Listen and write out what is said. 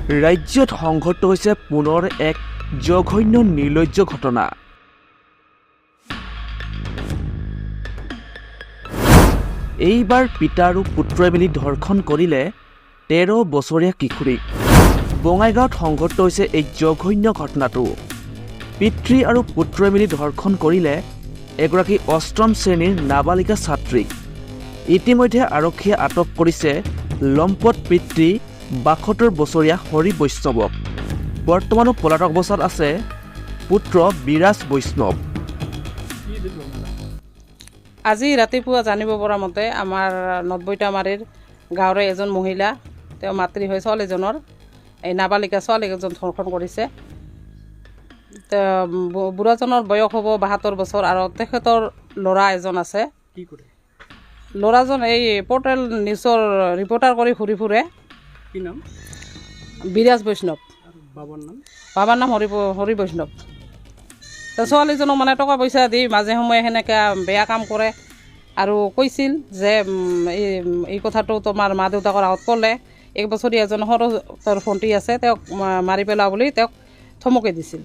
ৰাজ্যত সংঘটিত হৈছে পুনৰ এক জঘন্য নিৰ্লজ্জ ঘটনা। এইবাৰ পিতা আৰু পুত্ৰই মিলি ধৰ্ষণ কৰিলে 13 বছৰীয়া কিশোৰীক। বঙাইগাঁৱত সংঘটিত হৈছে এই জঘন্য ঘটনাটো। পিতৃ আৰু পুত্ৰই মিলি ধৰ্ষণ কৰিলে এগৰাকী 8ম শ্ৰেণীৰ নাবালিকা ছাত্ৰীক। ইতিমধ্যে আৰক্ষীয়ে আটক কৰিছে লম্পট পিতৃ 72 বছৰীয়া হৰি বৈষ্ণৱক। বৰ্তমানো পলাতক অৱস্থাত আছে পুত্ৰ বিৰাজ বৈষ্ণৱ। আজি ৰাতিপুৱা জানিব পৰা মতে আমাৰ 90টা মাৰিৰ গাঁৱৰে এজন মহিলা, তেওঁ মাতৃ হৈ ছোৱালীজনৰ এই নাবালিকা ছোৱালী এজন ধৰ্ষণ কৰিছে। বুঢ়াজনৰ বয়স হ'ব 72 বছৰ আৰু তেখেতৰ ল'ৰা এজন আছে। ল'ৰাজন এই পৰ্টেল নিউজৰ ৰিপৰ্টাৰ কৰি ঘূৰি ফুৰে। কি নাম? বিৰাজ বৈষ্ণৱ। বাবাৰ নাম হৰি বৈষ্ণৱ। ছোৱালীজনক মানে টকা পইচা দি মাজে সময়ে সেনেকৈ বেয়া কাম কৰে আৰু কৈছিল যে এই কথাটো তোমাৰ মা দেউতাকৰ আগত ক'লে 1 বছৰীয়া এজন সৰু তেওঁৰ ভণ্টি আছে, তেওঁক মাৰি পেলাওঁ বুলি তেওঁক ধমকি দিছিল।